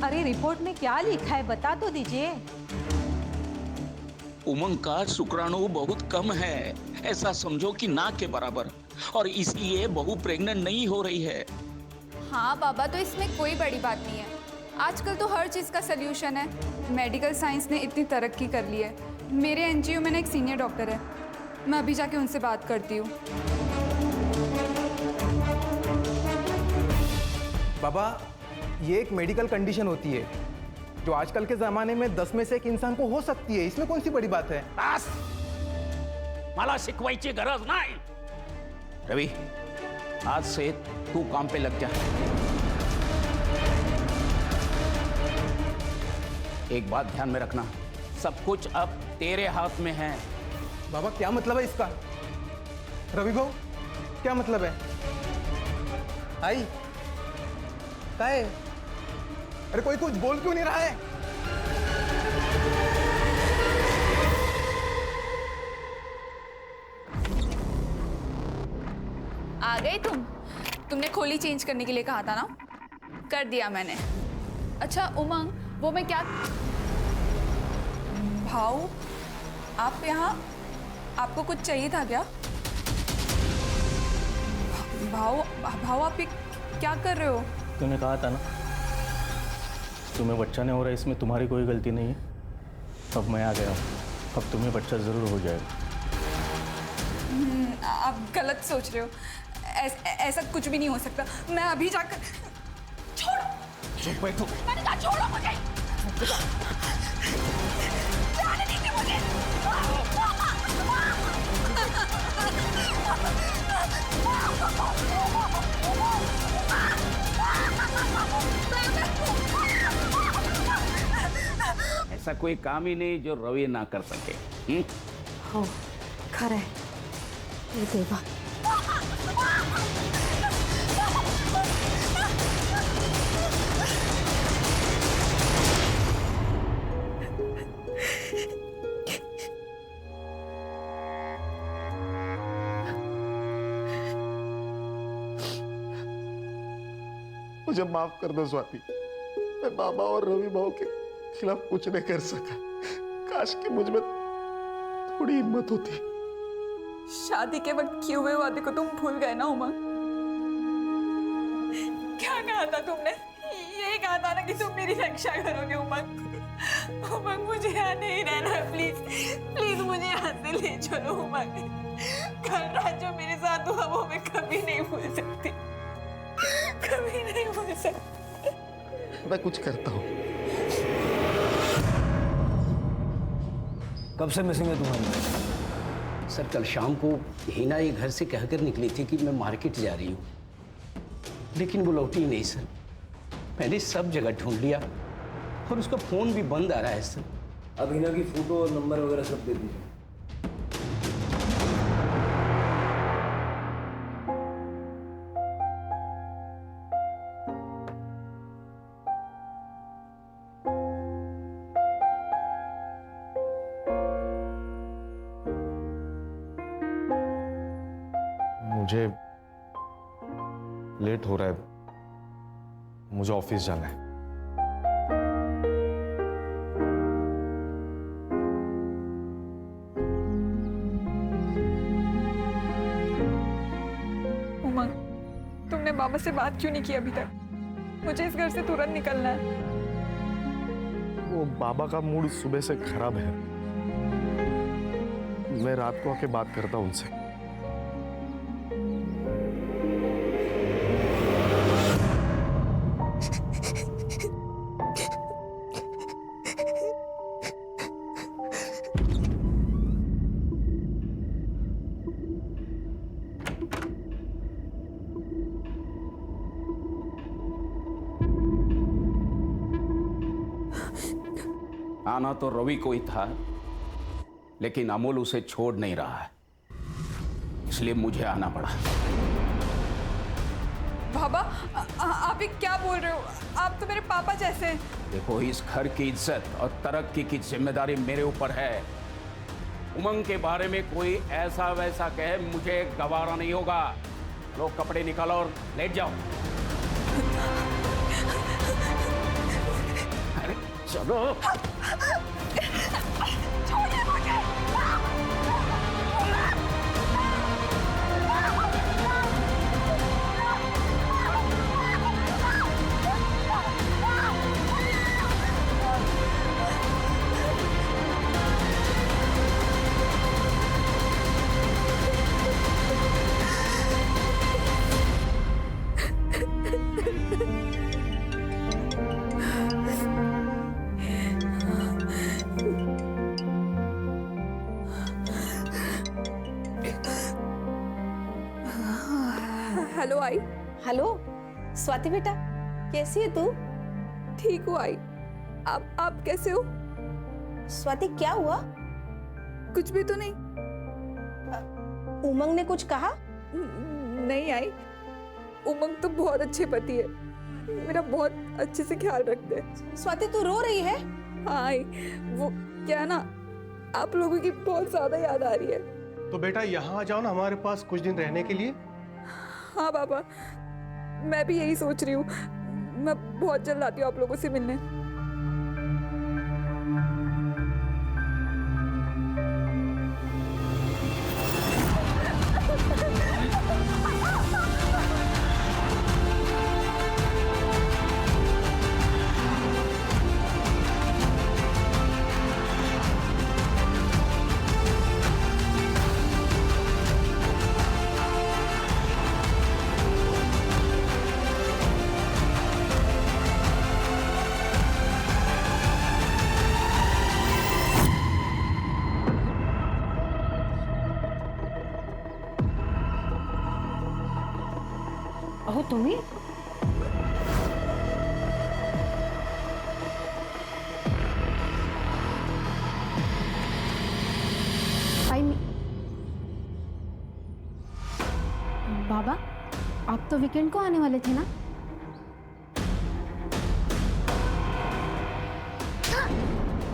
अरे रिपोर्ट में क्या लिखा है बता तो दीजिए। उमंग का शुक्राणु बहुत कम है, ऐसा समझो कि ना के बराबर, और इसलिए बहू प्रेग्नेंट नहीं हो रही है। हाँ बाबा, तो इसमें कोई बड़ी बात नहीं है। आजकल तो हर चीज़ का सल्यूशन है। मेडिकल साइंस ने इतनी तरक्की कर ली है। मेरे एनजीओ में ना एक सीनियर डॉक्टर है, मैं अभी जाके उनसे बात करती हूँ। बाबा, ये एक मेडिकल कंडीशन होती है जो आजकल के ज़माने में 10 में से एक इंसान को हो सकती है। इसमें कौन सी बड़ी बात है? बस, मला शिकवायची गरज नाही। रवि, आज से तू काम पे लग जा। एक बात ध्यान में रखना, सब कुछ अब तेरे हाथ में है। बाबा, क्या मतलब है इसका? रवि भाऊ, क्या मतलब है? आई क्या है? अरे कोई कुछ बोल क्यों नहीं रहा है? आ गए तुमने खोली चेंज करने के लिए कहा था ना, कर दिया मैंने। अच्छा उमंग, वो मैं क्या भाऊ, आप यहाँ, आपको कुछ चाहिए था क्या? भाऊ आप ये क्या कर रहे हो? तूने कहा था ना तुम्हें बच्चा नहीं हो रहा, इसमें तुम्हारी कोई गलती नहीं है। अब मैं आ गया हूँ, अब तुम्हें बच्चा ज़रूर हो जाएगा। आप गलत सोच रहे हो, ऐसा कुछ भी नहीं हो सकता। मैं अभी जाकर छोड़ो। चुप बैठो। मैंने कहा छोड़ो मुझे। जाने दीजिए मुझे। ऐसा कोई काम ही नहीं जो रवि ना कर सके। हो खरं आहे हे देवा। मुझे माफ कर दो स्वाति, मैं बाबा और रवि भाऊ के खिलाफ कुछ नहीं कर सका। काश कि मुझ में थोड़ी हिम्मत होती। शादी के वक्त किए हुए वादे को तुम भूल गए ना उमंग? क्या कहा था तुमने? यही कहा था ना कि तुम मेरी रक्षा करोगे उमंग। उमंग मुझे यहाँ नहीं रहना, प्लीज प्लीज मुझे यहाँ से ले चलो उमंग। कल रात जो मेरे साथ हुआ वो मैं कभी नहीं भूल सकती, कभी नहीं भूल सकती। मैं कुछ करता हूँ। कब से मिसिंग है तुम्हारी? सर कल शाम को हिना ये घर से कहकर निकली थी कि मैं मार्केट जा रही हूँ, लेकिन वो लौटी ही नहीं सर। मैंने सब जगह ढूंढ लिया और उसका फोन भी बंद आ रहा है सर। अब हिना की फोटो और नंबर वगैरह सब दे दीजिए। मुझे लेट हो रहा है, मुझे ऑफिस जाना है। उमंग, तुमने बाबा से बात क्यों नहीं की अभी तक? मुझे इस घर से तुरंत निकलना है। वो बाबा का मूड सुबह से खराब है, मैं रात को आके बात करता हूँ उनसे। आना तो रवि को ही था, लेकिन अमोल उसे छोड़ नहीं रहा है, इसलिए मुझे आना पड़ा। बाबा, आप ये क्या बोल रहे हो? आप तो मेरे पापा जैसे हैं। देखो, इस घर की इज्जत और तरक्की की जिम्मेदारी मेरे ऊपर है। उमंग के बारे में कोई ऐसा वैसा कहे मुझे गवारा नहीं होगा। लो कपड़े निकालो और लेट जाओ। चलो। छोड़िए मुझे। हेलो आई। हेलो स्वाति बेटा, कैसी है तू? ठीक हूँ आई। आप कैसे हो? स्वाति क्या हुआ? कुछ भी तो नहीं। उमंग ने कुछ कहा? नहीं आई, उमंग तो बहुत अच्छे पति है, मेरा बहुत अच्छे से ख्याल रखते हैं। स्वाति तू रो रही है? हाँ आई, वो क्या ना, आप लोगों की बहुत ज्यादा याद आ रही है। तो बेटा यहाँ आ जाओ ना हमारे पास कुछ दिन रहने के लिए। हाँ पापा, मैं भी यही सोच रही हूँ। मैं बहुत जल्द आती हूँ आप लोगों से मिलने। अहो तुम्ही? बाबा, आप तो वीकेंड को आने वाले थे ना?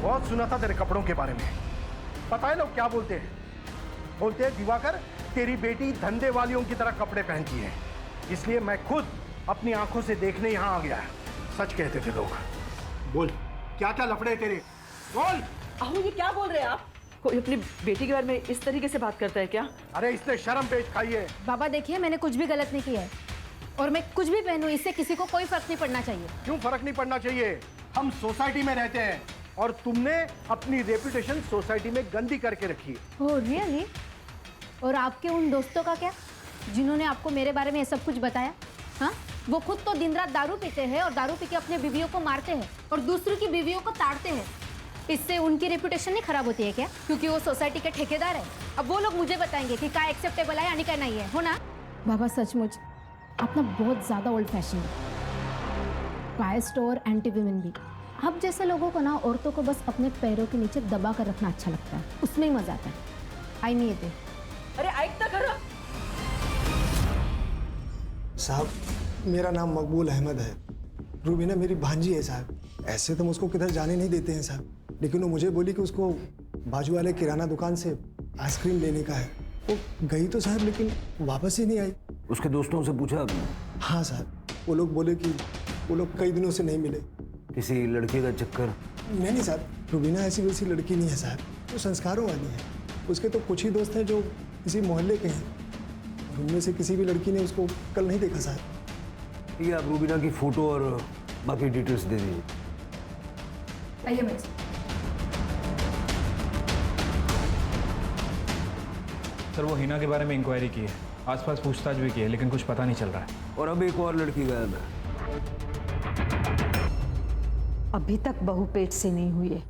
बहुत सुना था तेरे कपड़ों के बारे में। पता है लोग क्या बोलते हैं? बोलते हैं दिवाकर तेरी बेटी धंधे वालियों की तरह कपड़े पहनती है, इसलिए मैं खुद अपनी आंखों से देखने यहाँ आ गया। सच कहते थे लोग। बोल क्या क्या लफड़े तेरे, बोल। अहो ये क्या बोल रहे हैं आप? कोई अपनी बेटी के बारे में इस तरीके से बात करता है क्या? अरे इसने शर्म पेश खाई है। बाबा देखिए, मैंने कुछ भी गलत नहीं किया है और मैं कुछ भी पहनूं इससे किसी को कोई फर्क नहीं पड़ना चाहिए। क्यों फर्क नहीं पड़ना चाहिए? हम सोसाइटी में रहते हैं और तुमने अपनी रेपुटेशन सोसाइटी में गंदी करके रखी है। Oh really? और आपके उन दोस्तों का क्या, जिन्होंने आपको मेरे बारे में ये सब कुछ बताया? हाँ, वो खुद तो दिन रात दारू पीते हैं और दारू पी के अपने बीवियों को मारते हैं और दूसरों की बीवियों को ताड़ते हैं। इससे उनकी रेपुटेशन नहीं खराब होती है क्या? क्योंकि वो सोसाइटी के ठेकेदार है। अब वो लोग मुझे बताएंगे कि क्या एक्सेप्टेबल है यानी क्या नहीं है, हो ना? बाबा सचमुच आप ना बहुत ज़्यादा ओल्ड फैशन है, बायस्ड और एंटी वीमेन भी। आप जैसे लोगों को ना औरतों को बस अपने पैरों के नीचे दबा कर रखना अच्छा लगता है, उसमें ही मजा आता है। आई नहीं येते। अरे ऐकता खरं? साहब मेरा नाम मकबूल अहमद है, रूबीना मेरी भांजी है साहब। ऐसे तो मुझको किधर जाने नहीं देते हैं साहब, लेकिन वो मुझे बोली कि उसको बाजू वाले किराना दुकान से आइसक्रीम लेने का है। वो गई तो साहब लेकिन वापस ही नहीं आई। उसके दोस्तों से पूछा आपने? हाँ साहब, वो लोग बोले कि वो लोग कई दिनों से नहीं मिले। किसी लड़के का चक्कर? नहीं साहब, रूबीना ऐसी वैसी लड़की नहीं है साहब, वो संस्कारों वाली है। उसके तो कुछ ही दोस्त हैं जो किसी मोहल्ले के हैं, उनमें से किसी भी लड़की ने उसको कल नहीं देखा साहब। ठीक है, आप रूबीना की फोटो और बाकी डिटेल्स दे दीजिए। आइए मैं। सर वो हिना के बारे में इंक्वायरी की है, आसपास पूछताछ भी की है, लेकिन कुछ पता नहीं चल रहा है। और अब एक और लड़की गायब है। अभी तक बहू पेट से नहीं हुई है।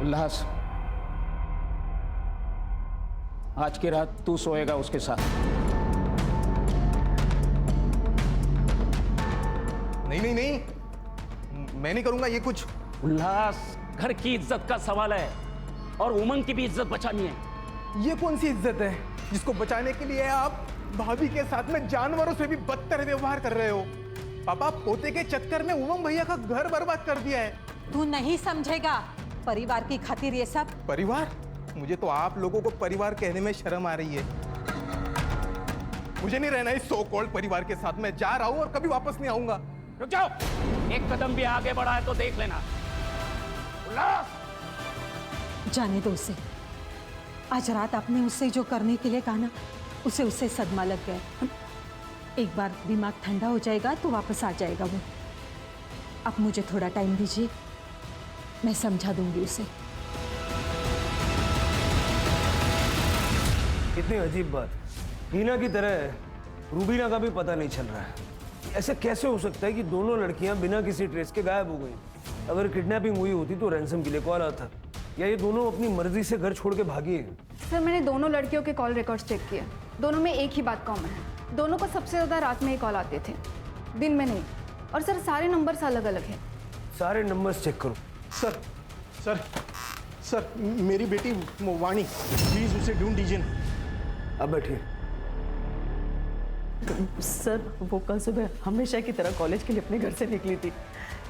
उल्लास, आज की रात तू सोएगा उसके साथ। नहीं नहीं नहीं, मैं नहीं करूंगा ये कुछ। उल्लास, घर की इज्जत का सवाल है और उमंग की भी इज्जत बचानी है। ये कौन सी इज्जत है जिसको बचाने के लिए आप भाभी के साथ में जानवरों से भी बदतर व्यवहार कर रहे हो? पापा पोते के चक्कर में उमंग भैया का घर बर्बाद कर दिया है। तू नहीं समझेगा, परिवार की खातिर ये सब। परिवार? मुझे तो आप लोगों को परिवार कहने में शर्म आ रही है। मुझे नहीं रहना इस सो कॉल्ड परिवार के साथ। मैं जा रहा हूँ और कभी वापस नहीं आऊंगा। रुक जाओ, एक कदम भी आगे बढ़ा है तो देख लेना। जाने दो उसे। आज रात आपने उससे जो करने के लिए कहा ना, उससे सदमा लग गया। एक बार दिमाग ठंडा हो जाएगा तो वापस आ जाएगा वो। अब मुझे थोड़ा टाइम दीजिए, मैं समझा दूंगी उसे। कितनी अजीब बात, हीना की तरह रूबीना का भी पता नहीं चल रहा है। ऐसे कैसे हो सकता है कि दोनों लड़कियां बिना किसी ट्रेस के गायब हो गई? अगर किडनैपिंग हुई होती तो रैंसम के लिए कॉल आता, या ये दोनों अपनी मर्जी से घर छोड़ के भागी है? सर मैंने दोनों लड़कियों के कॉल रिकॉर्ड्स चेक किए, दोनों में एक ही बात कॉमन है। दोनों को सबसे ज़्यादा रात में ही कॉल आते थे, दिन में नहीं। और सर सारे नंबर्स अलग अलग हैं। सारे नंबर्स चेक करो। सर सर सर मेरी बेटी वाणी, प्लीज उसे ढूंढ दीजिए। अब बैठिए। सर वो कल सुबह हमेशा की तरह कॉलेज के लिए अपने घर से निकली थी,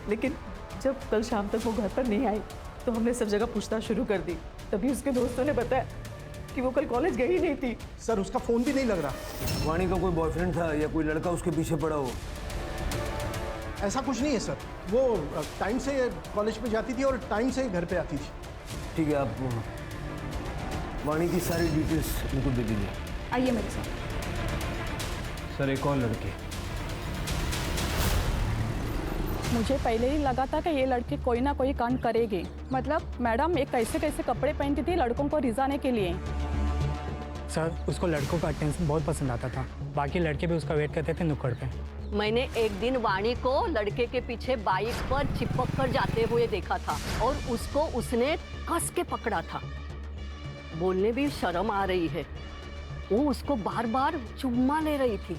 लेकिन जब कल शाम तक वो घर पर नहीं आई तो हमने सब जगह पूछताछ शुरू कर दी। तभी उसके दोस्तों ने बताया कि वो कल कॉलेज गई ही नहीं थी। सर उसका फोन भी नहीं लग रहा। वाणी का कोई बॉयफ्रेंड था या कोई लड़का उसके पीछे पड़ा हो? ऐसा कुछ नहीं है सर, वो टाइम से कॉलेज पे जाती थी और टाइम से घर पे आती थी। ठीक है, आप वाणी की सारी डिटेल्स उनको दे दीजिए। आइए मेरे साथ। सर एक और लड़की। मुझे पहले ही लगा था कि ये लड़की कोई ना कोई कांड करेगी। मतलब मैडम ये कैसे कैसे कपड़े पहनती थी लड़कों को रिझाने के लिए। सर उसको लड़कों का अटेंशन बहुत पसंद आता था, बाकी लड़के भी उसका वेट करते थे नुक्कड़ पे। मैंने एक दिन वाणी को लड़के के पीछे बाइक पर चिपक कर जाते हुए देखा था और उसको उसने कस के पकड़ा था। बोलने भी शर्म आ रही है। वो उसको बार बार चुम्मा ले रही थी।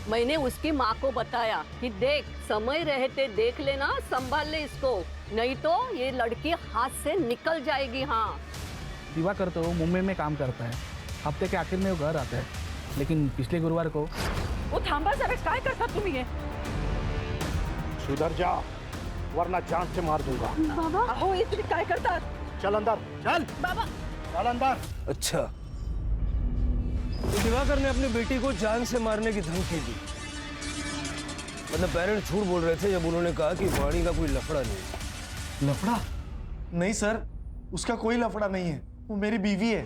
मैंने उसकी माँ को बताया कि देख, समय रहते देख लेना, संभाल ले इसको, नहीं तो ये लड़की हाथ से निकल जाएगी। हाँ, दिवाकर तो मुंबई में काम करता है, हफ्ते के आखिर में वो घर आता है, लेकिन पिछले गुरुवार को वो थांबा जरा, काय करता तुम्ही ये? सुधर जा वरना जान से मार दूंगा। बाबा अहो ये तुम्ही काय करता? चल अंदर, चल बाबा चल अंदर। अच्छा, तो दिवाकर ने अपनी बेटी को जान से मारने की धमकी दी। मतलब पेरेंट्स झूठ बोल रहे थे जब उन्होंने कहा कि वाणी का कोई लफड़ा नहीं। लफड़ा? नहीं सर, उसका कोई लफड़ा नहीं है, वो मेरी बीवी है।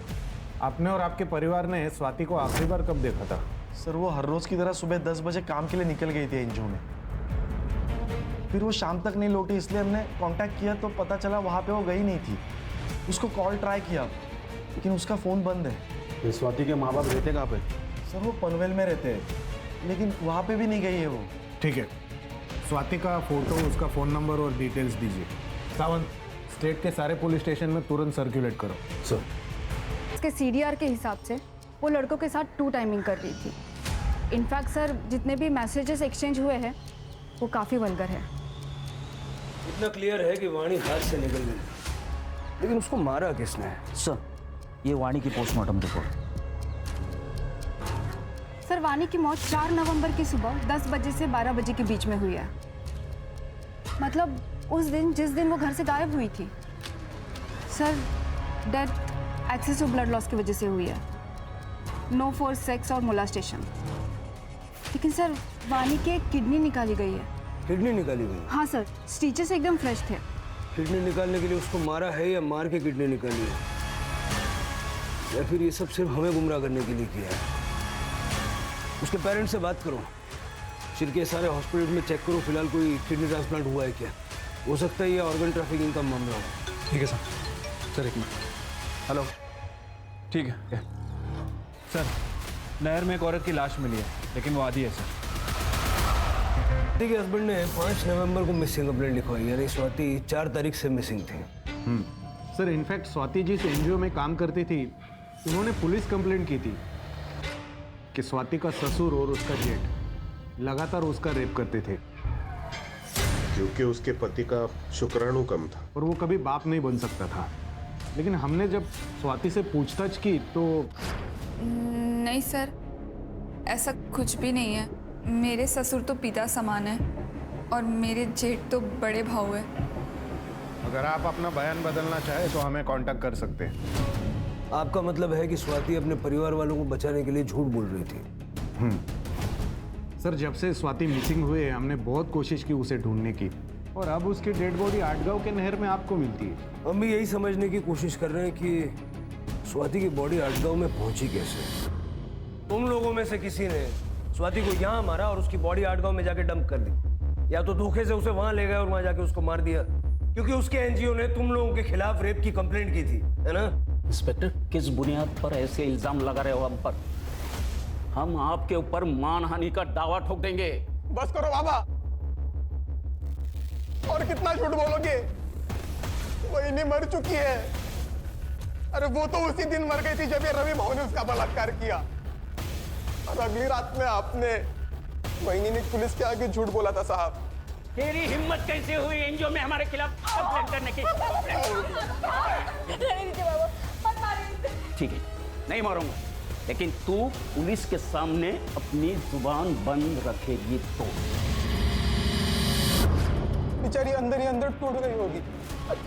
आपने और आपके परिवार ने स्वाति को आखिरी बार कब देखा था? सर वो हर रोज की तरह सुबह 10 बजे काम के लिए निकल गई थी एनजीओ में। फिर वो शाम तक नहीं लौटी, इसलिए हमने कांटेक्ट किया तो पता चला वहाँ पे वो गई नहीं थी। उसको कॉल ट्राई किया लेकिन उसका फ़ोन बंद है। स्वाति के माँ बाप रहते कहाँ पे? सर वो पनवेल में रहते हैं, लेकिन वहाँ पे भी नहीं गई है वो। ठीक है, स्वाति का फोटो, उसका फ़ोन नंबर और डिटेल्स दीजिए। सावंत, स्टेट के सारे पुलिस स्टेशन में तुरंत सर्कुलेट करो। सर, इसके सीडीआर के हिसाब से वो लड़कों के साथ 2 टाइमिंग कर रही थी। इनफैक्ट सर जितने भी मैसेजेस एक्सचेंज हुए हैं वो काफ़ी वल्गर है। इतना क्लियर है कि वाणी हाथ से निकल गई, लेकिन उसको मारा किसने? सर ये वाणी की पोस्टमार्टम रिपोर्ट। सर वाणी की मौत 4 नवंबर की सुबह 10 बजे से 12 बजे के बीच में हुई है। मतलब उस दिन जिस दिन वो घर से गायब हुई थी। Sir death excessive blood loss की वजह से हुई है, नो फोर्स सेक्स और मोलास्टेशन। लेकिन सर वाणी के किडनी निकाली गई है। किडनी निकाली गई? हाँ सर, स्टिचेस एकदम फ्रेश थे। किडनी निकालने के लिए उसको मारा है या मार के किडनी निकाली है, या फिर ये सब सिर्फ हमें गुमराह करने के लिए किया है? उसके पेरेंट्स से बात करो, शिरके सारे हॉस्पिटल में चेक करो, फिलहाल कोई किडनी ट्रांसप्लांट हुआ है क्या? हो सकता है ये ऑर्गन ट्रैफिकिंग का मामला हो। ठीक है सर। एक मिनट। हेलो, ठीक है सर। नहर में एक औरत की लाश मिली है, लेकिन वो आधी है सर। स्वाति के हस्बैंड ने 5 नवंबर को मिसिंग कंप्लेंट लिखवाई, यानी स्वाति 4 तारीख से मिसिंग थी। सर इनफैक्ट स्वाति जिस एनजीओ में काम करती थी, उन्होंने पुलिस कंप्लेंट की थी कि स्वाति का ससुर और उसका जेठ लगातार उसका रेप करते थे, क्योंकि उसके पति का शुक्राणु कम था और वो कभी बाप नहीं बन सकता था। लेकिन हमने जब स्वाति से पूछताछ की तो नहीं सर, ऐसा कुछ भी नहीं है। मेरे ससुर तो पिता समान है और मेरे जेठ तो बड़े भाऊ है। अगर आप अपना बयान बदलना चाहे तो हमें कांटेक्ट कर सकते हैं। आपका मतलब है कि स्वाति अपने परिवार वालों को बचाने के लिए झूठ बोल रही थी? सर, जब से स्वाति मिसिंग हुए हमने बहुत कोशिश की उसे ढूंढने की, और अब उसकी डेड बॉडी आटगांव के नहर में आपको मिलती है। हम भी यही समझने की कोशिश कर रहे हैं कि स्वाति की बॉडी आटगांव में पहुंची कैसे। तुम लोगों में से किसी ने स्वाति को यहाँ मारा और उसकी बॉडी आटगांव में जाके डंप कर दी, या तो धोखे से उसे वहां ले गए और वहां जाके उसको मार दिया, क्योंकि उसके एनजीओ ने तुम लोगों के खिलाफ रेप की कंप्लेंट की थी, है ना? इंस्पेक्टर, किस बुनियाद पर ऐसे इल्जाम लगा रहे हो हम पर? हम आपके ऊपर मानहानि का दावा ठोक देंगे। बस करो बाबा, और कितना झूठ बोलोगे? वही मर चुकी है। अरे वो तो उसी दिन मर गई थी जब ये रवि भाऊ ने उसका बलात्कार किया, और अगली रात में आपने वही ने पुलिस के आगे झूठ बोला था। साहब, तेरी हिम्मत कैसे हुई एनजीओ में हमारे खिलाफ कंप्लेंट करने की? ठीक है, नहीं मारूंगा, लेकिन तू पुलिस के सामने अपनी जुबान बंद रखेगी तो। बेचारी अंदर ही अंदर टूट गई होगी।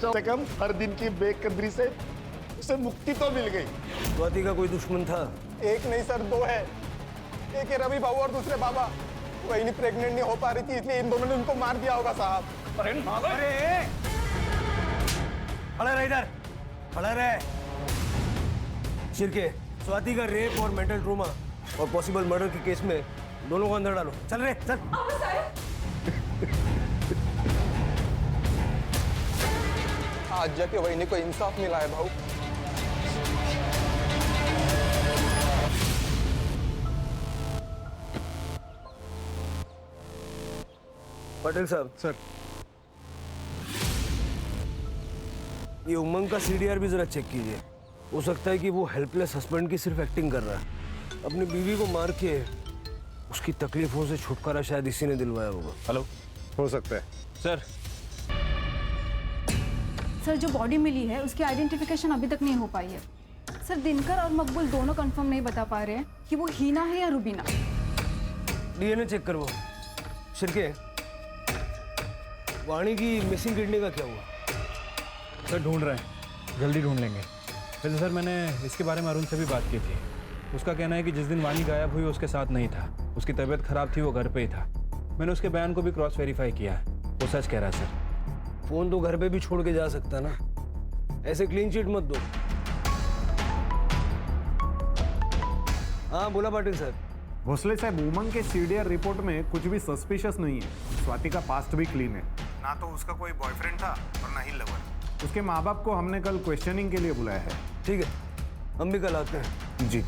कम से कम हर दिन की बेकदरी से उसे मुक्ति तो मिल गई। स्वाति का कोई दुश्मन था? एक नहीं सर, दो है। एक है रवि बाबू और दूसरे बाबा। वही प्रेग्नेंट नहीं हो पा रही थी, इसलिए इन दोनों ने उनको मार दिया होगा। साहब, अरे खड़ा रह इधर, खड़ा रह। शिरके, स्वाति का रेप और मेंटल ट्रोमा और पॉसिबल मर्डर के केस में दोनों को अंदर डालो। चल रे, चल। आज जाके वही को इंसाफ मिला है भाऊ। पटेल साहब। सर, ये उमंग का सीडीआर भी जरा चेक कीजिए। हो सकता है कि वो हेल्पलेस हस्बैंड की सिर्फ एक्टिंग कर रहा है। अपनी बीवी को मार के उसकी तकलीफों से छुटकारा शायद इसी ने दिलवाया होगा। हेलो, हो सकता है। सर, सर जो बॉडी मिली है उसकी आइडेंटिफिकेशन अभी तक नहीं हो पाई है। सर दिनकर और मकबूल दोनों कंफर्म नहीं बता पा रहे हैं कि वो हीना है या रुबीना। डीएनए चेक करवाओ। शिरके, वाणी की मिसिंग किडनी का क्या हुआ? सर ढूंढ रहे हैं, जल्दी ढूंढ लेंगे। वैसे सर मैंने इसके बारे में अरुण से भी बात की थी। उसका कहना है कि जिस दिन वाणी गायब हुई उसके साथ नहीं था, उसकी तबीयत खराब थी, वो घर पे ही था। मैंने उसके बयान को भी क्रॉस वेरीफाई किया है, वो सच कह रहा है सर। फोन तो घर पे भी छोड़ के जा सकता ना, ऐसे क्लीन चिट मत दो। हाँ बोला पाटिल साहब। भोसले साहब, उमंग के सीडीआर रिपोर्ट में कुछ भी सस्पिशियस नहीं है। स्वाति का पास्ट भी क्लीन है, ना तो उसका कोई बॉयफ्रेंड था और ना ही लवर। उसके माँ बाप को हमने कल क्वेश्चनिंग के लिए बुलाया है। ठीक है, हम भी कल आते हैं। जी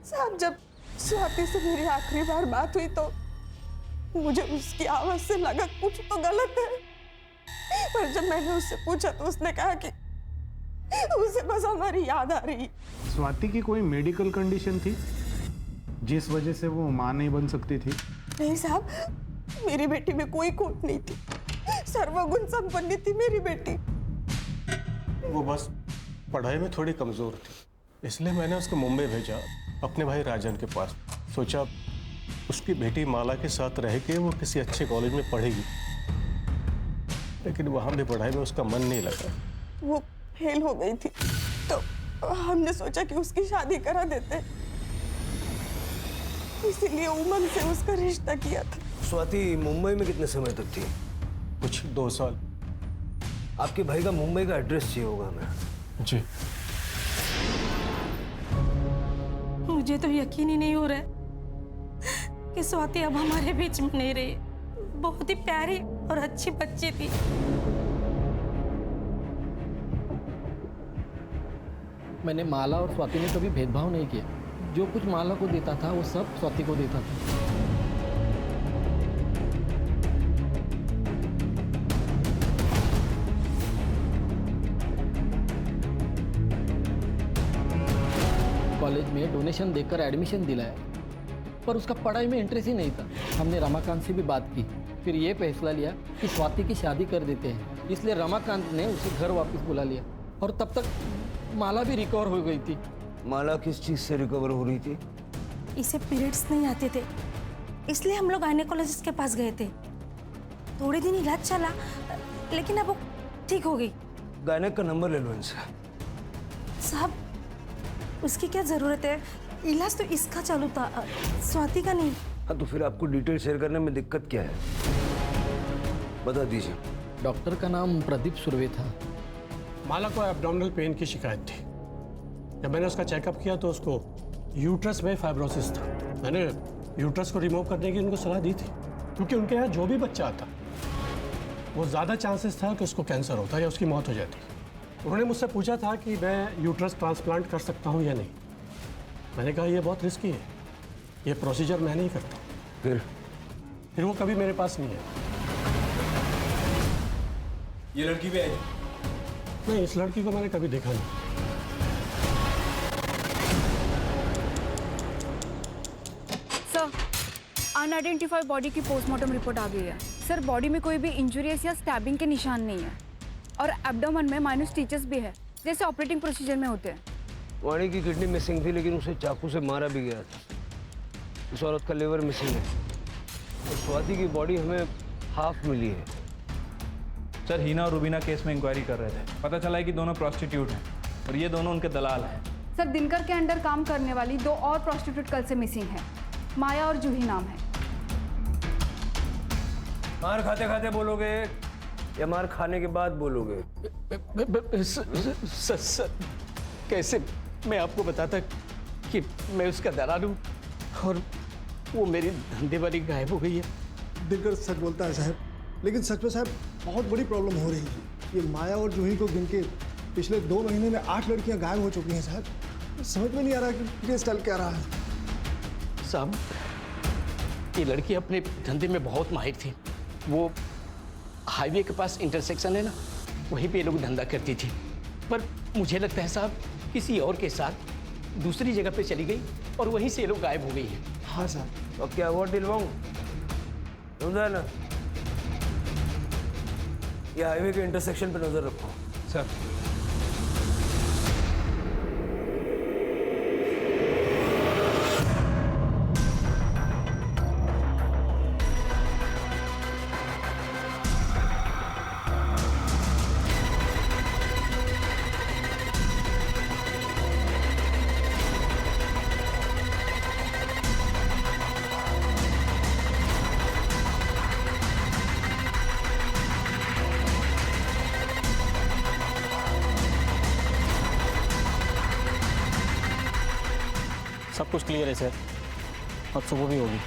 साहब, जब स्वाति से मेरी आखिरी बार बात हुई तो मुझे उसकी आवाज से लगा कुछ तो गलत है, पर जब मैंने उससे पूछा तो उसने कहा कि उसे बस हमारी याद आ रही। स्वाति की कोई मेडिकल कंडीशन थी जिस वजह से वो मां नहीं बन सकती थी? नहीं साहब, मेरी बेटी में कोई खोट नहीं थी, सर्वगुण संपन्न थी मेरी बेटी। वो बस पढ़ाई में थोड़ी कमजोर थी, इसलिए मैंने उसको मुंबई भेजा अपने भाई राजन के पास। सोचा उसकी बेटी माला के साथ रह के वो किसी अच्छे कॉलेज में पढ़ेगी, लेकिन वहां भी पढ़ाई में उसका मन नहीं लगा। वो फेल हो गई थी तो हमने सोचा कि उसकी शादी करा देते, इसीलिए उमंग से उसका रिश्ता किया था। स्वाति मुंबई में कितने समय तक थी? कुछ 2 साल। आपके भाई का मुंबई का एड्रेस चाहिए होगा हमें। जी। मुझे तो यकीन ही नहीं हो रहा है कि स्वाति अब हमारे बीच में नहीं रही। बहुत ही प्यारी और अच्छी बच्ची थी। मैंने माला और स्वाति में कभी भेदभाव नहीं किया। जो कुछ माला को देता था वो सब स्वाति को देता था। कॉलेज में डोनेशन देकर एडमिशन दिलाया, पर उसका पढ़ाई में इंटरेस्ट ही नहीं था। हमने रमाकांत से भी बात की, फिर ये फैसला लिया कि स्वाति की शादी कर देते हैं। इसलिए रमाकांत ने उसे घर वापस बुला लिया, और तब तक माला भी रिकवर हो गई थी। माला किस चीज से रिकवर हो रही थी? इसे पीरियड्स नहीं आते थे, इसलिए हम लोग गायनेकोलॉजिस्ट के पास गए थे। थोड़े दिन इलाज चला, लेकिन अब वो ठीक हो गई। गायनेक का नंबर ले लो इनसे। साहब, उसकी क्या ज़रूरत है? इलाज तो इसका चालू था, स्वाति का नहीं। हाँ, तो फिर आपको डिटेल शेयर करने में दिक्कत क्या है, बता दीजिए। डॉक्टर का नाम प्रदीप सुरवे था। माला को एब्डोमिनल पेन की शिकायत थी। जब मैंने उसका चेकअप किया तो उसको यूट्रस में फाइब्रोसिस था। मैंने यूट्रस को रिमूव करने की उनको सलाह दी थी, क्योंकि उनके यहाँ जो भी बच्चा आता वो ज़्यादा चांसेस था कि उसको कैंसर होता या उसकी मौत हो जाती। उन्होंने मुझसे पूछा था कि मैं यूट्रस ट्रांसप्लांट कर सकता हूँ या नहीं। मैंने कहा ये बहुत रिस्की है, ये प्रोसीजर मैं नहीं करता। फिर वो कभी मेरे पास नहीं है। ये लड़की भी आई? नहीं, इस लड़की को मैंने कभी देखा नहीं। सर, अनआइडेंटिफाइड बॉडी की पोस्टमार्टम रिपोर्ट आ गई है। सर, बॉडी में कोई भी इंजुरीज या स्टैबिंग के निशान नहीं है और एब्डोमेन में माइनर स्टिचेस भी है, जैसे ऑपरेटिंग प्रोसीजर में होते हैं। वाणी की किडनी मिसिंग थी, लेकिन उसे चाकू से मारा भी गया था। उस औरत का लिवर मिसिंग है और स्वाति की बॉडी हमें हाफ मिली है। सर, हीना और रुबीना केस में इंक्वायरी कर रहे थे। पता चला है कि दोनों प्रॉस्टिट्यूट हैं और ये दोनों उनके दलाल हैं। सर, दिनकर के अंडर काम करने वाली 2 और प्रॉस्टिट्यूट कल से मिसिंग है। माया और जूही नाम है। मार खाते खाते बोलोगे या मार खाने के बाद बोलोगे? सर, कैसे मैं आपको बताता कि मैं उसका दलाल हूँ और वो मेरी धंधे वाली गायब हो गई है। दिनकर सच बोलता है साहब, लेकिन सच में साहब बहुत बड़ी प्रॉब्लम हो रही है। ये माया और जूही को गिन के पिछले 2 महीने में 8 लड़कियां गायब हो चुकी हैं साहब। समझ में नहीं आ रहा कि ये चल क्या रहा है। साहब, ये लड़की अपने धंधे में बहुत माहिर थी। वो हाईवे के पास इंटरसेक्शन है ना, वहीं पे ये लोग धंधा करती थी। पर मुझे लगता है साहब किसी और के साथ दूसरी जगह पे चली गई और वहीं से ये लोग गायब हो गई है। हाँ साहब। अब क्या हुआ दिलवाऊं? समझा ना? ये हाईवे के इंटरसेक्शन पे नजर रखो। सर, सब कुछ क्लियर है सर, अब सुबह भी होगी।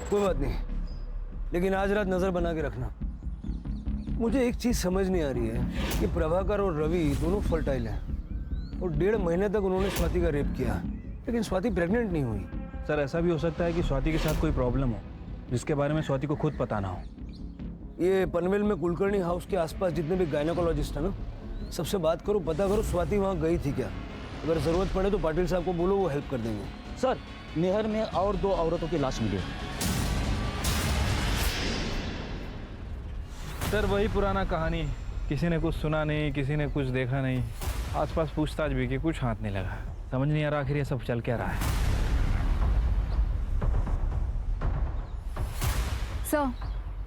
कोई बात नहीं, लेकिन आज रात नजर बना के रखना। मुझे एक चीज समझ नहीं आ रही है कि प्रभाकर और रवि दोनों फर्टाइल हैं और 1.5 महीने तक उन्होंने स्वाति का रेप किया, लेकिन स्वाति प्रेग्नेंट नहीं हुई। सर, ऐसा भी हो सकता है कि स्वाति के साथ कोई प्रॉब्लम हो जिसके बारे में स्वाति को खुद पता ना हो। ये पनवेल में कुलकर्णी हाउस के आसपास जितने भी गायनेकोलॉजिस्ट हैं ना, सबसे बात करो, पता करो स्वाति वहाँ गई थी क्या। अगर जरूरत पड़े तो पाटिल साहब को बोलो, वो हेल्प कर देंगे। सर, नहर में और 2 औरतों की लाश मिली है। सर, वही पुराना कहानी, किसी ने कुछ सुना नहीं, किसी ने कुछ देखा नहीं, आसपास पूछताछ भी की, कुछ हाथ नहीं लगा। समझ नहीं आ रहा आखिर ये सब चल क्या रहा है। सर,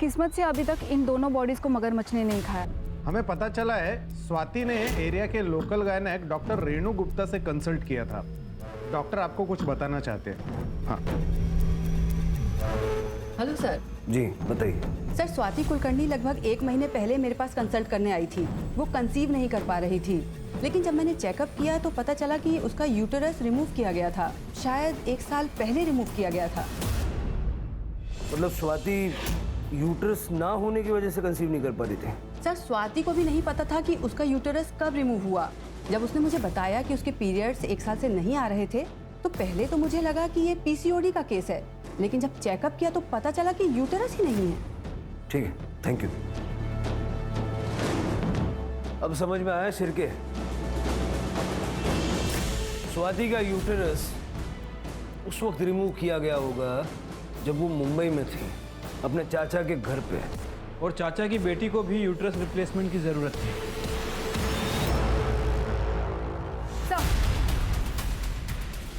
किस्मत से अभी तक इन दोनों बॉडीज को मगरमच्छ ने नहीं खाया। हमें पता चला है स्वाति ने एरिया के local gynaec doctor Renu Gupta से कंसल्ट किया था। डॉक्टर आपको कुछ बताना चाहते हैं। हाँ। Hello sir. जी बताइए। सर, स्वाति कुलकर्णी लगभग 1 महीने पहले मेरे पास कंसल्ट करने आई थी। वो कंसीव नहीं कर पा रही थी, लेकिन जब मैंने चेकअप किया तो पता चला कि उसका यूटेरस रिमूव किया गया था। शायद 1 साल पहले रिमूव किया गया था। मतलब स्वाति यूट्रस ना होने की वजह से कंसीव नहीं कर पा रही थी? सर, स्वाति को भी नहीं पता था कि उसका यूटेरस कब रिमूव हुआ। जब उसने मुझे बताया कि उसके पीरियड्स 1 साल से नहीं आ रहे थे तो पहले तो मुझे लगा कि ये पीसीओडी का केस है, लेकिन जब चेकअप किया तो पता चला कि यूटेरस ही नहीं है। ठीक है, थैंक यू। अब समझ में आया शिरके, स्वाति का यूटेरस उस वक्त रिमूव किया गया होगा जब वो मुंबई में थी, अपने चाचा के घर पे, और चाचा की बेटी को भी यूट्रस रिप्लेसमेंट की जरूरत थी।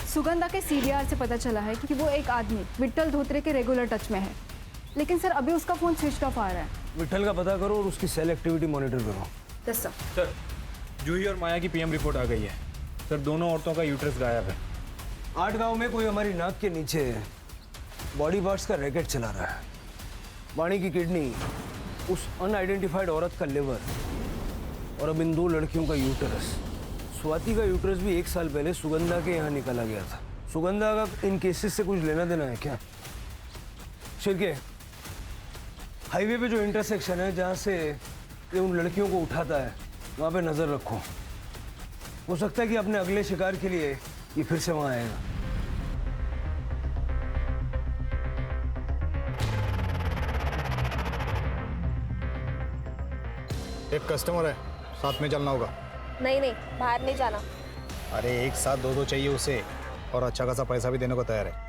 सुगंधा के सीडीआर से पता चला है कि वो एक आदमी विट्ठल धोत्रे के रेगुलर टच में है। लेकिन सर अभी उसका फ़ोन स्विच ऑफ आ रहा है। विठल का पता करो और उसकी सेल एक्टिविटी मॉनिटर करो। Yes sir. सर जूही और माया की पीएम रिपोर्ट आ गई है सर। दोनों औरतों का यूट्रस गायब है। 8 गांव में कोई हमारी नाक के नीचे बॉडी पार्ट्स का रैकेट चला रहा है। वाणी की किडनी, उस अनआइडेंटिफाइड औरत का लिवर और अब इन 2 लड़कियों का यूटरस। स्वाति का यूटरस भी 1 साल पहले सुगंधा के यहाँ निकाला गया था। सुगंधा का इन केसेस से कुछ लेना देना है क्या? शिरके, हाईवे पे जो इंटरसेक्शन है जहाँ से ये उन लड़कियों को उठाता है, वहाँ पे नजर रखो। हो सकता है कि अपने अगले शिकार के लिए ये फिर से वहाँ आएगा। एक कस्टमर है, साथ में चलना होगा। नहीं नहीं, बाहर नहीं जाना। अरे एक साथ 2-2 चाहिए उसे, और अच्छा खासा पैसा भी देने को तैयार है।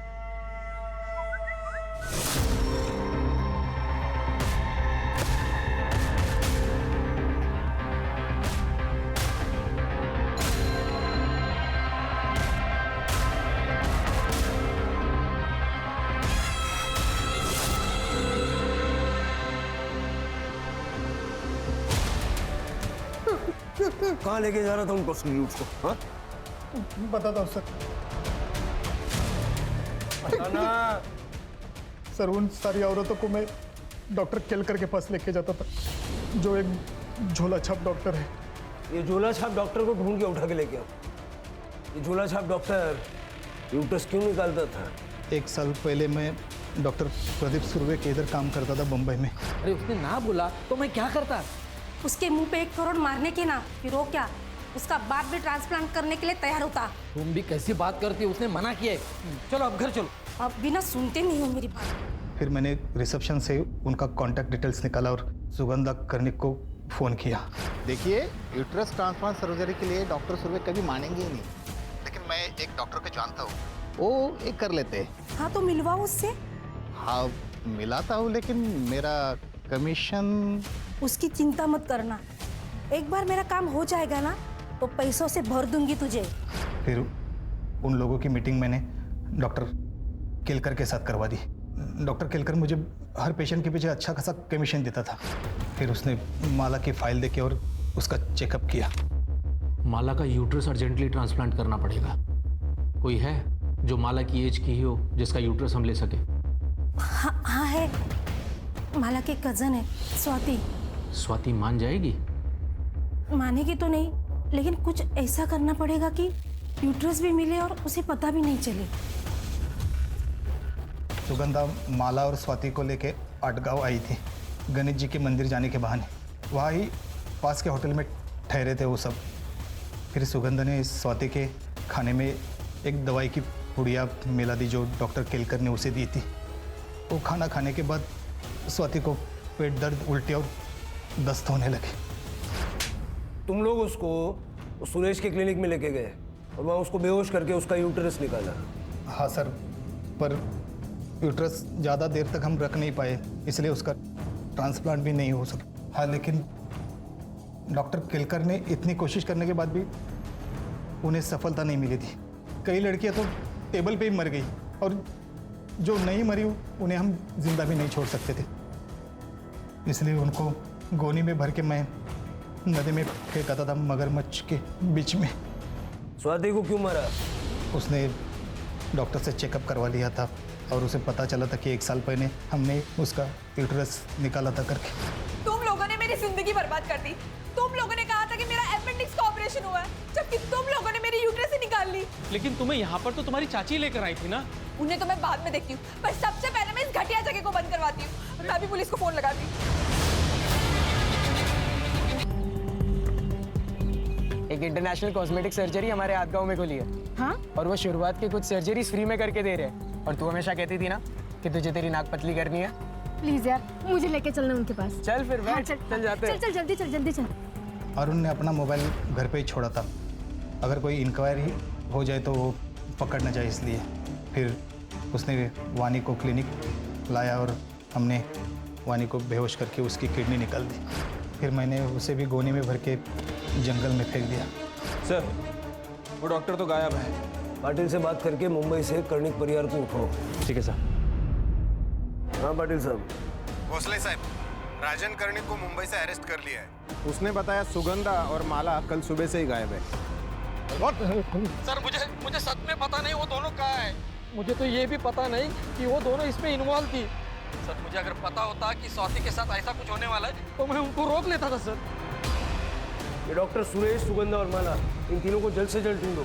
कहाँ लेके जा रहा था उनको उसको? हाँ? बताता हूँ सर। सर उन सारी औरतों को मैं डॉक्टर केलकर के पास लेके जाता था, जो एक झोला छाप डॉक्टर है। ये झोला छाप डॉक्टर को ढूंढ के उठा के लेके आओ। ये झोला छाप डॉक्टर यूट्रस क्यों निकालता था? 1 साल पहले मैं डॉक्टर प्रदीप सुर्वे के इधर काम करता था बम्बई में। अरे उसने ना बोला तो मैं क्या करता? उसके मुंह पे 1 करोड़ मारने के ना, फिर वो क्या, उसका बाप भी ट्रांसप्लांट करने के लिए तैयार होता। तुम भी कैसी बात करती हो? उसने मना किया है। चलो अब घर चलो। अब बिना सुनते नहीं हो मेरी बात। फिर मैंने रिसेप्शन से उनका कॉन्टैक्ट डिटेल्स निकाला और सुगंधा कर्णिक को फ़ोन किया। देखिए, यूट्रस ट्रांसप्लांट सर्जरी के लिए डॉक्टर सुर्वे कभी मानेंगे ही नहीं, लेकिन मैं एक डॉक्टर को जानता हूँ, वो एक कर लेते हैं। हाँ तो मिलवाओ उससे। हाँ मिलाता हूँ, लेकिन मेरा कमीशन। उसकी चिंता मत करना, एक बार मेरा काम हो जाएगा ना तो पैसों से भर दूंगी तुझे। फिर उन लोगों की मीटिंग मैंने डॉक्टर केलकर के साथ करवा दी। डॉक्टर केलकर मुझे हर पेशेंट के पीछे अच्छा खासा कमीशन देता था। फिर उसने माला की फाइल देके और उसका चेकअप किया। माला का यूट्रस अर्जेंटली ट्रांसप्लांट करना पड़ेगा। कोई है जो माला की एज की ही हो जिसका यूट्रस हम ले सके? हाँ है, माला के कजन है स्वाति। स्वाति मान जाएगी? मानेगी तो नहीं, लेकिन कुछ ऐसा करना पड़ेगा कि यूट्रस भी मिले और उसे पता भी नहीं चले। सुगंधा माला और स्वाति को लेके 8 गाँव आई थी गणेश जी के मंदिर जाने के बहाने। वहाँ ही पास के होटल में ठहरे थे वो सब। फिर सुगंधा ने स्वाति के खाने में एक दवाई की पुड़िया मिला दी जो डॉक्टर केलकर ने उसे दी थी। वो खाना खाने के बाद स्वाति को पेट दर्द, उल्टी और दस्त होने लगे। तुम लोग उसको सुरेश के क्लिनिक में लेके गए और वहाँ उसको बेहोश करके उसका यूट्रस निकाला? हाँ सर, पर यूट्रस ज़्यादा देर तक हम रख नहीं पाए, इसलिए उसका ट्रांसप्लांट भी नहीं हो सका। हाँ, लेकिन डॉक्टर केलकर ने इतनी कोशिश करने के बाद भी उन्हें सफलता नहीं मिली थी। कई लड़कियां तो टेबल पे ही मर गई और जो नहीं मरी उन्हें हम जिंदा भी नहीं छोड़ सकते थे। इसलिए उनको गोनी में भर के मैं नदी में फेंकाता था, मगरमच्छ के बीच में। स्वाति को क्यों मारा? उसने डॉक्टर से चेकअप करवा लिया था और उसे पता चला था कि 1 साल पहले हमने उसका यूट्रस निकाला था करके। तुम लोगों ने मेरी जिंदगी बर्बाद कर दी। तुम लोगों ने कहा था कि मेरा अपेंडिक्स का ऑपरेशन हुआ है, जबकि तुम लोगों ने मेरी यूट्रस ही निकाल ली। लेकिन तुम्हें यहाँ पर तो तुम्हारी चाची लेकर आई थी ना? उन्हें तो मैं बाद में देखती हूँ, पर सबसे पहले मैं इस घटिया जगह को बंद करवाती हूँ। मैं अभी पुलिस को फोन लगाती हूँ। एक इंटरनेशनल कॉस्मेटिक सर्जरी हमारे आदगांव में खुली है। हाँ? और वो शुरुआत के कुछ सर्जरीज फ्री में करके दे रहे हैं। और तू हमेशा कहती थी ना कि तुझे तेरी नाक पतली करनी है। प्लीज यार, मुझे लेके चलना उनके पास। चल फिर बैठ। हाँ, चल जाते हैं। चल जल्दी चल जल्दी चल। अरुण ने अपना मोबाइल घर पे ही छोड़ा था, अगर कोई इंक्वायरी हो जाए तो वो पकड़ न जाए, इसलिए। फिर उसने वानी को क्लिनिक लाया और हमने वानी को बेहोश करके उसकी किडनी निकाल दी। फिर मैंने उसे भी गोनी में भर के जंगल में फेंक दिया। सर, वो डॉक्टर तो गायब है। पाटिल से बात करके मुंबई से कर्णिक परिवार को उठाओ। ठीक है सर। हाँ पाटिल साहब। भोसले साहब, राजन कर्णिक को मुंबई से अरेस्ट कर लिया है। उसने बताया सुगंधा और माला कल सुबह से ही गायब है। सर मुझे सच में पता नहीं वो दोनों कहाँ है। मुझे तो ये भी पता नहीं कि वो दोनों इसमें इन्वॉल्व थी। सर मुझे अगर पता होता कि स्वाति के साथ ऐसा कुछ होने वाला है तो मैं उनको रोक लेता था सर। ये डॉक्टर सुरेश, सुगंधा और माला, इन तीनों को जल्द से जल्द ढूंढो।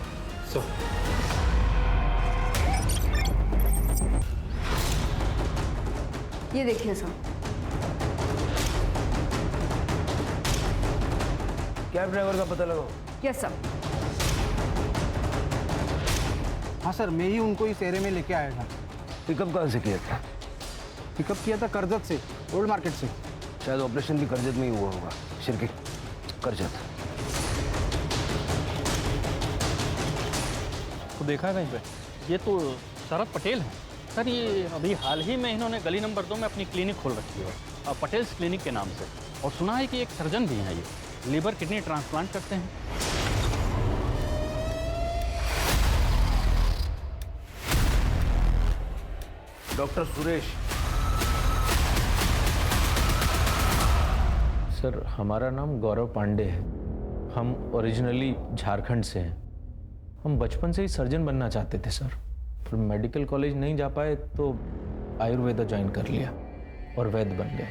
ये देखिए सर। कैब ड्राइवर का पता लगाओ। Yes sir. हाँ सर, मैं ही उनको इस एरिया में लेके आया था। पिकअप कहाँ से किया था? पिकअप किया था करजत से, ओल्ड मार्केट से। शायद ऑपरेशन भी करजत में ही हुआ होगा। शिरके करजत। तो देखा है कहीं पे? ये तो शरद पटेल है सर। ये अभी हाल ही में इन्होंने गली नंबर 2 में अपनी क्लिनिक खोल रखी है, पटेल्स क्लिनिक के नाम से। और सुना है कि एक सर्जन भी हैं, ये लीवर किडनी ट्रांसप्लांट करते हैं। डॉक्टर सुरेश। सर हमारा नाम गौरव पांडे है। हम ओरिजिनली झारखंड से हैं। हम बचपन से ही सर्जन बनना चाहते थे सर, पर मेडिकल कॉलेज नहीं जा पाए तो आयुर्वेदा ज्वाइन कर लिया और वैद्य बन गए।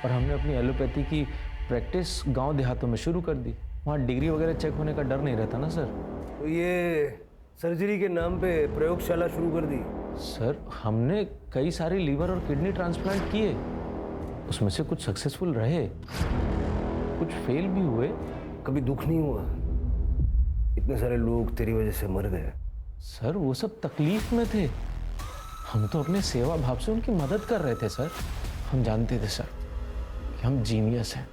और हमने अपनी एलोपैथी की प्रैक्टिस गांव देहातों में शुरू कर दी। वहाँ डिग्री वगैरह चेक होने का डर नहीं रहता ना सर। तो ये सर्जरी के नाम पे प्रयोगशाला शुरू कर दी? सर हमने कई सारे लीवर और किडनी ट्रांसप्लांट किए, उसमें से कुछ सक्सेसफुल रहे, कुछ फेल भी हुए। कभी दुख नहीं हुआ? इतने सारे लोग तेरी वजह से मर गए। सर वो सब तकलीफ में थे, हम तो अपने सेवा भाव से उनकी मदद कर रहे थे सर। हम जानते थे सर कि हम जीनियस हैं,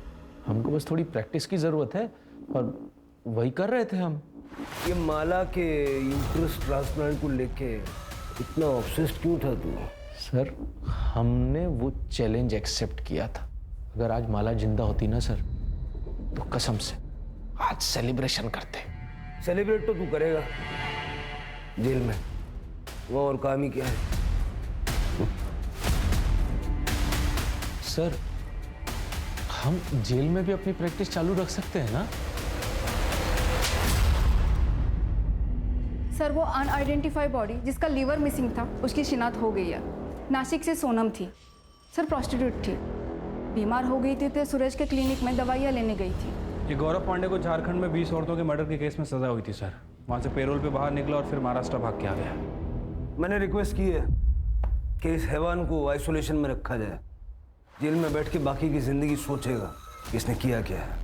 हमको बस थोड़ी प्रैक्टिस की ज़रूरत है और वही कर रहे थे हम। ये माला के यूट्रस ट्रांसप्लांट को लेके इतना ऑब्सेस्ड क्यों था तू? सर हमने वो चैलेंज एक्सेप्ट किया था। अगर आज माला जिंदा होती ना सर, तो कसम से आज सेलिब्रेशन करते। सेलिब्रेट तो तू करेगा जेल में, वो और काम ही क्या है? सर हम जेल में भी अपनी प्रैक्टिस चालू रख सकते हैं ना? सर वो अनआइडेंटिफाइड बॉडी जिसका लीवर मिसिंग था, उसकी शिनाख्त हो गई है। नासिक से सोनम थी सर, प्रोस्टिट्यूट थी, बीमार हो गई थी तो सुरेश के क्लिनिक में दवाइयाँ लेने गई थी। ये गौरव पांडे को झारखंड में 20 औरतों के मर्डर के केस में सजा हुई थी सर। वहाँ से पेरोल पे बाहर निकला और फिर महाराष्ट्र भाग के आ गया। मैंने रिक्वेस्ट की है कि इस हैवान को आइसोलेशन में रखा जाए। जेल में बैठ के बाकी की जिंदगी सोचेगा कि इसने किया क्या है।